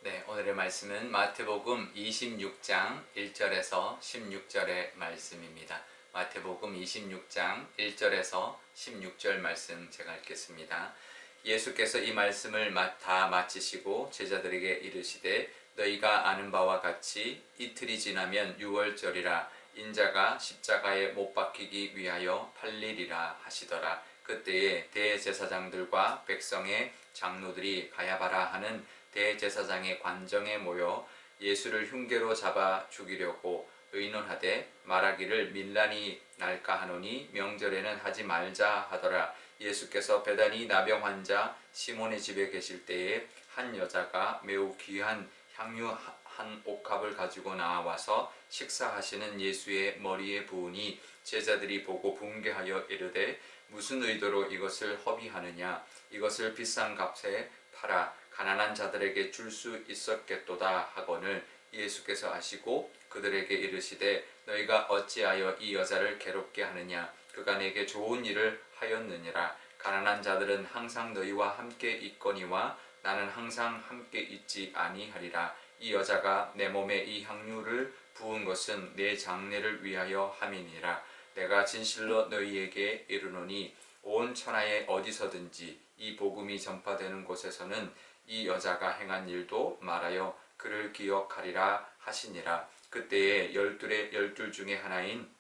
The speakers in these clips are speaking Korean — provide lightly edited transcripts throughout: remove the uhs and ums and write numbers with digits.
네, 오늘의 말씀은 마태복음 26장 1절에서 16절의 말씀입니다. 마태복음 26장 1절에서 16절 말씀 제가 읽겠습니다. 예수께서 이 말씀을 다 마치시고 제자들에게 이르시되 너희가 아는 바와 같이 이틀이 지나면 유월절이라 인자가 십자가에 못 박히기 위하여 팔리리라 하시더라. 그때에 대제사장들과 백성의 장로들이 가야바라 하는 대제사장의 관정에 모여 예수를 흉계로 잡아 죽이려고 의논하되 말하기를 밀란이 날까 하노니 명절에는 하지 말자 하더라. 예수께서 베다니 나병 환자 시몬의 집에 계실 때에 한 여자가 매우 귀한 향유 한 옥합을 가지고 나와서 식사하시는 예수의 머리에 부으니 제자들이 보고 분개하여 이르되 무슨 의도로 이것을 허비하느냐, 이것을 비싼 값에 팔아 가난한 자들에게 줄 수 있었겠도다 하거늘 예수께서 아시고 그들에게 이르시되 너희가 어찌하여 이 여자를 괴롭게 하느냐, 그가 내게 좋은 일을 하였느니라. 가난한 자들은 항상 너희와 함께 있거니와 나는 항상 함께 있지 아니하리라. 이 여자가 내 몸에 이 향유를 부은 것은 내 장례를 위하여 함이니라. 내가 진실로 너희에게 이르노니 온 천하에 어디서든지 이 복음이 전파되는 곳에서는 이 여자가 행한 일도 말하여 그를 기억하리라 하시니라. 그때에 열둘 중에 하나인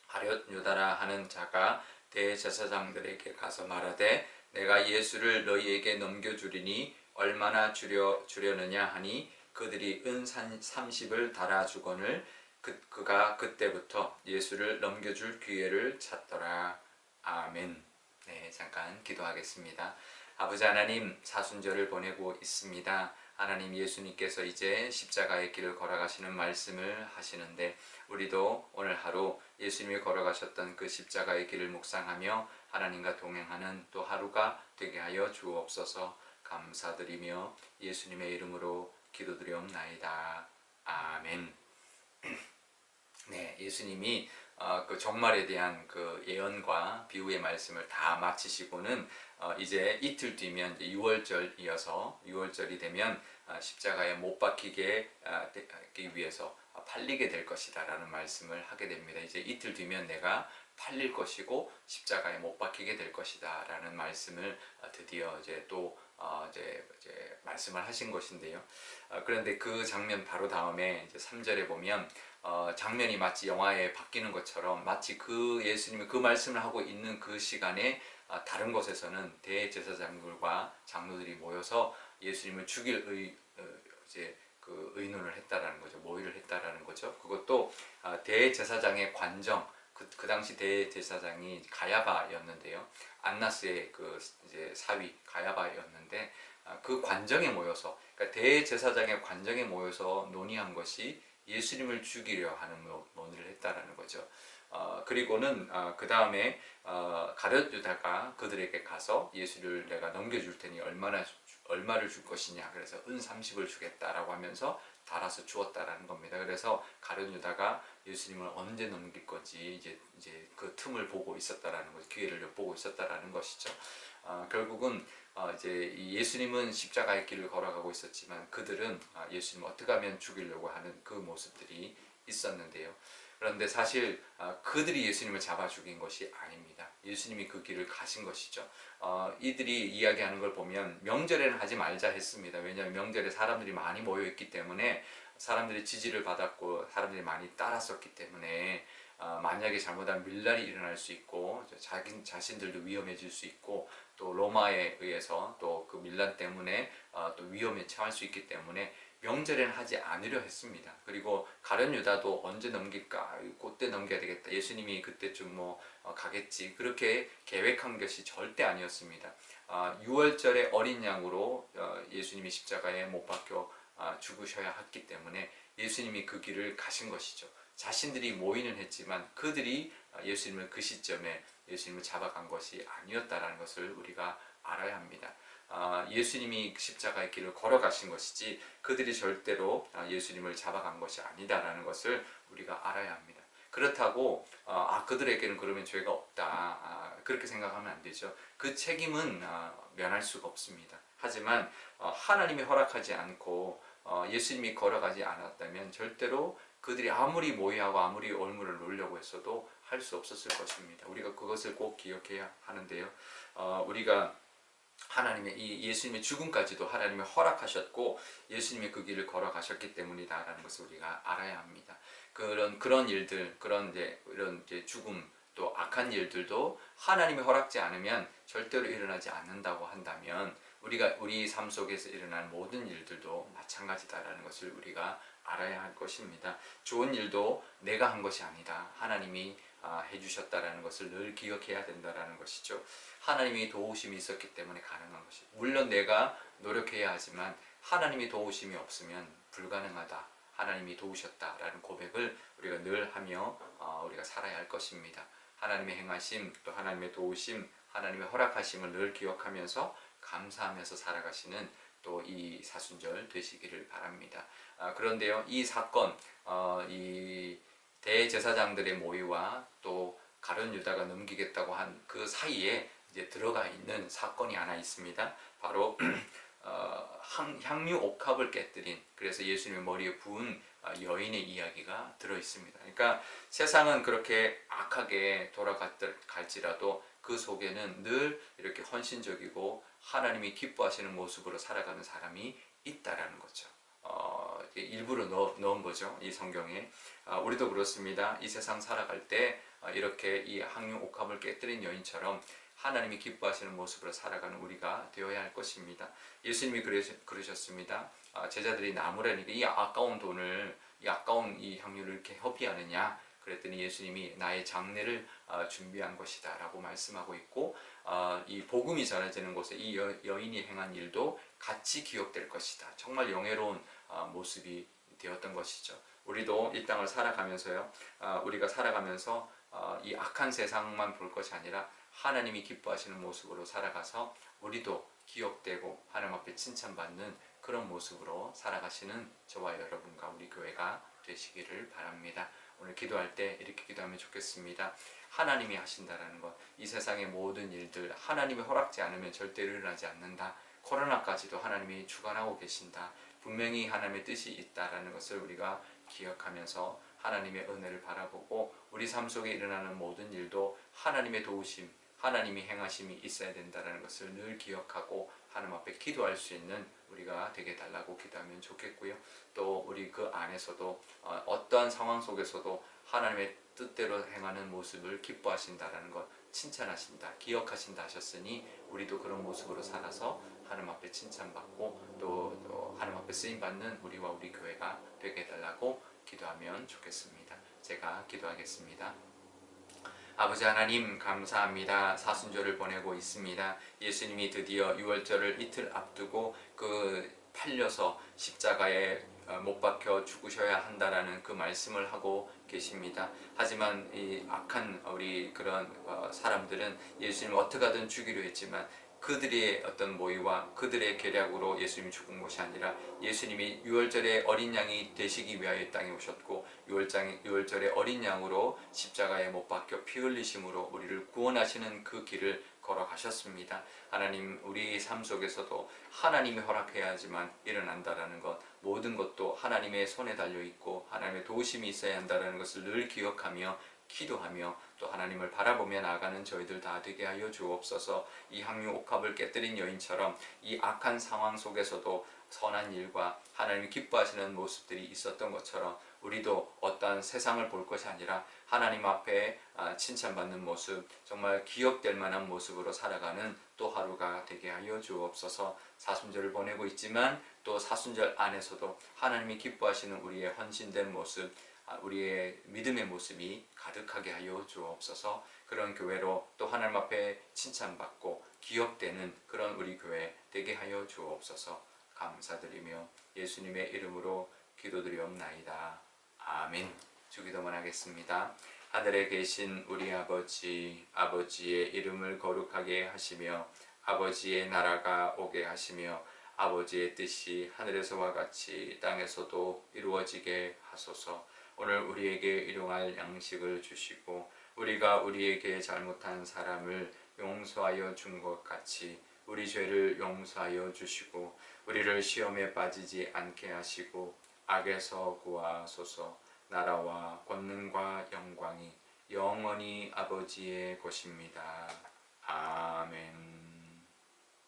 가룟 유다라 하는 자가 대제사장들에게 가서 말하되 내가 예수를 너희에게 넘겨주리니 얼마나 주려느냐 하니 그들이 은 30을 달아주거늘 그가 그때부터 예수를 넘겨줄 기회를 찾더라. 아멘. 네, 잠깐 기도하겠습니다. 아버지 하나님, 사순절을 보내고 있습니다. 하나님, 예수님께서 이제 십자가의 길을 걸어가시는 말씀을 하시는데 우리도 오늘 하루 예수님이 걸어가셨던 그 십자가의 길을 묵상하며 하나님과 동행하는 또 하루가 되게 하여 주옵소서. 감사드리며 예수님의 이름으로 기도드리옵나이다. 아멘. 네, 예수님이 그 종말에 대한 그 예언과 비유의 말씀을 다 마치시고는 이제 이틀 뒤면 이제 6월절이어서 6월절이 되면 십자가에 못 박히게 하기 위해서 팔리게 될 것이다 라는 말씀을 하게 됩니다. 이제 이틀 뒤면 내가 팔릴 것이고 십자가에 못 박히게 될 것이다 라는 말씀을 드디어 이제 또 이제 말씀을 하신 것인데요. 그런데 그 장면 바로 다음에 이제 3절에 보면 장면이 마치 영화에 바뀌는 것처럼 마치 그 예수님이 그 말씀을 하고 있는 그 시간에 다른 곳에서는 대제사장들과 장로들이 모여서 예수님을 죽일 이제 그 의논을 했다라는 거죠. 모의를 했다라는 거죠. 그것도 대제사장의 관정, 그 당시 대제사장이 가야바였는데요. 안나스의 그 이제 사위 가야바였는데 그 관정에 모여서, 그러니까 대제사장의 관정에 모여서 논의한 것이 예수님을 죽이려 하는 논의를 했다라는 거죠. 그리고는 그 다음에 가룟 유다가 그들에게 가서 예수를 내가 넘겨줄 테니 얼마를 줄 것이냐, 그래서 은 30을 주겠다라고 하면서 달아서 주었다라는 겁니다. 그래서 가룟 유다가 예수님을 언제 넘길 건지 이제 그 틈을 보고 있었다라는 거죠. 기회를 보고 있었다라는 것이죠. 결국은 이제 예수님은 십자가의 길을 걸어가고 있었지만 그들은 예수님을 어떻게 하면 죽이려고 하는 그 모습들이 있었는데요. 그런데 사실 그들이 예수님을 잡아 죽인 것이 아닙니다. 예수님이 그 길을 가신 것이죠. 이들이 이야기하는 걸 보면 명절에는 하지 말자 했습니다. 왜냐하면 명절에 사람들이 많이 모여있기 때문에, 사람들이 지지를 받았고 사람들이 많이 따랐었기 때문에 만약에 잘못하면 밀란이 일어날 수 있고 자신들도 위험해질 수 있고 또 로마에 의해서 또 그 밀란 때문에 또 위험에 처할 수 있기 때문에 명절에는 하지 않으려 했습니다. 그리고 가룟 유다도 언제 넘길까? 그때 넘겨야 되겠다. 예수님이 그때쯤 가겠지. 그렇게 계획한 것이 절대 아니었습니다. 6월절에 어린 양으로 예수님이 십자가에 못 박혀 죽으셔야 했기 때문에 예수님이 그 길을 가신 것이죠. 자신들이 모이는 했지만 그들이 예수님을 그 시점에 예수님을 잡아간 것이 아니었다라는 것을 우리가 알아야 합니다. 예수님이 십자가의 길을 걸어가신 것이지 그들이 절대로 예수님을 잡아간 것이 아니다라는 것을 우리가 알아야 합니다. 그렇다고 그들에게는 그러면 죄가 없다, 그렇게 생각하면 안 되죠. 그 책임은 면할 수가 없습니다. 하지만 하나님이 허락하지 않고 예수님이 걸어가지 않았다면 절대로 그들이 아무리 모의하고 아무리 올무를 놓으려고 했어도 할 수 없었을 것입니다. 우리가 그것을 꼭 기억해야 하는데요. 우리가 하나님의 이 예수님의 죽음까지도 하나님이 허락하셨고 예수님이 그 길을 걸어가셨기 때문이다라는 것을 우리가 알아야 합니다. 그런 일들, 이런 이제 죽음 또 악한 일들도 하나님이 허락지 않으면 절대로 일어나지 않는다고 한다면 우리 삶 속에서 일어난 모든 일들도 마찬가지다라는 것을 우리가 알아야 할 것입니다. 좋은 일도 내가 한 것이 아니다. 하나님이 해주셨다라는 것을 늘 기억해야 된다라는 것이죠. 하나님이 도우심이 있었기 때문에 가능한 것이. 물론 내가 노력해야 하지만 하나님이 도우심이 없으면 불가능하다. 하나님이 도우셨다라는 고백을 우리가 늘 하며 우리가 살아야 할 것입니다. 하나님의 행하심, 또 하나님의 도우심, 하나님의 허락하심을 늘 기억하면서 감사하면서 살아가시는 또 이 사순절 되시기를 바랍니다. 그런데요, 이 사건, 이 대제사장들의 모의와 또 가룟 유다가 넘기겠다고 한 그 사이에 이제 들어가 있는 사건이 하나 있습니다. 바로 향유 옥합을 깨뜨린, 그래서 예수님의 머리에 부은 여인의 이야기가 들어 있습니다. 그러니까 세상은 그렇게 악하게 돌아갈지라도 그 속에는 늘 이렇게 헌신적이고 하나님이 기뻐하시는 모습으로 살아가는 사람이 있다라는 거죠. 일부러 넣은 거죠. 이 성경에. 우리도 그렇습니다. 이 세상 살아갈 때 이렇게 이 향유 옥합을 깨뜨린 여인처럼 하나님이 기뻐하시는 모습으로 살아가는 우리가 되어야 할 것입니다. 예수님이 그러셨습니다. 제자들이 나무라니까 이 아까운 돈을, 이 아까운 이 향유를 이렇게 허비하느냐? 그랬더니 예수님이 나의 장례를 준비한 것이다 라고 말씀하고 있고, 이 복음이 전해지는 곳에 이 여인이 행한 일도 같이 기억될 것이다. 정말 영예로운 모습이 되었던 것이죠. 우리도 이 땅을 살아가면서요, 우리가 살아가면서 이 악한 세상만 볼 것이 아니라 하나님이 기뻐하시는 모습으로 살아가서 우리도 기억되고 하나님 앞에 칭찬받는 그런 모습으로 살아가시는 저와 여러분과 우리 교회가 되시기를 바랍니다. 오늘 기도할 때 이렇게 기도하면 좋겠습니다. 하나님이 하신다라는 것, 이 세상의 모든 일들 하나님이 허락지 않으면 절대 일어나지 않는다. 코로나까지도 하나님이 주관하고 계신다. 분명히 하나님의 뜻이 있다라는 것을 우리가 기억하면서 하나님의 은혜를 바라보고 우리 삶 속에 일어나는 모든 일도 하나님의 도우심, 하나님이 행하심이 있어야 된다는 것을 늘 기억하고 하나님 앞에 기도할 수 있는 우리가 되게 달라고 기도하면 좋겠고요. 또 우리 그 안에서도 어떠한 상황 속에서도 하나님의 뜻대로 행하는 모습을 기뻐하신다라는 것, 칭찬하신다, 기억하신다 하셨으니 우리도 그런 모습으로 살아서 하나님 앞에 칭찬받고 또 하나님 앞에 쓰임받는 우리와 우리 교회가 되게 해달라고 기도하면 좋겠습니다. 제가 기도하겠습니다. 아버지 하나님 감사합니다. 사순절을 보내고 있습니다. 예수님이 드디어 유월절을 이틀 앞두고 팔려서 십자가에 못 박혀 죽으셔야 한다라는 그 말씀을 하고 계십니다. 하지만 이 악한 우리 그런 사람들은 예수님을 어떻게 하든 죽이려 했지만 그들의 어떤 모의와 그들의 계략으로 예수님이 죽은 것이 아니라 예수님이 유월절의 어린 양이 되시기 위하여 땅에 오셨고 유월절의 어린 양으로 십자가에 못 박혀 피 흘리심으로 우리를 구원하시는 그 길을 걸어가셨습니다. 하나님, 우리 삶 속에서도 하나님이 허락해야지만 일어난다라는 것, 모든 것도 하나님의 손에 달려있고 하나님의 도우심이 있어야 한다는 것을 늘 기억하며 기도하며 또 하나님을 바라보며 나아가는 저희들 다 되게 하여 주옵소서. 이 향유 옥합을 깨뜨린 여인처럼 이 악한 상황 속에서도 선한 일과 하나님이 기뻐하시는 모습들이 있었던 것처럼 우리도 어떠한 세상을 볼 것이 아니라 하나님 앞에 칭찬받는 모습, 정말 기억될 만한 모습으로 살아가는 또 하루가 되게 하여 주옵소서. 사순절을 보내고 있지만 또 사순절 안에서도 하나님이 기뻐하시는 우리의 헌신된 모습, 우리의 믿음의 모습이 가득하게 하여 주옵소서. 그런 교회로 또 하나님 앞에 칭찬받고 기억되는 그런 우리 교회 되게 하여 주옵소서. 감사드리며 예수님의 이름으로 기도드리옵나이다. 아멘. 주기도만 하겠습니다. 하늘에 계신 우리 아버지, 아버지의 이름을 거룩하게 하시며 아버지의 나라가 오게 하시며 아버지의 뜻이 하늘에서와 같이 땅에서도 이루어지게 하소서. 오늘 우리에게 일용할 양식을 주시고 우리가 우리에게 잘못한 사람을 용서하여 준 것 같이 우리 죄를 용서하여 주시고 우리를 시험에 빠지지 않게 하시고 악에서 구하소서. 나라와 권능과 영광이 영원히 아버지의 것입니다. 아멘.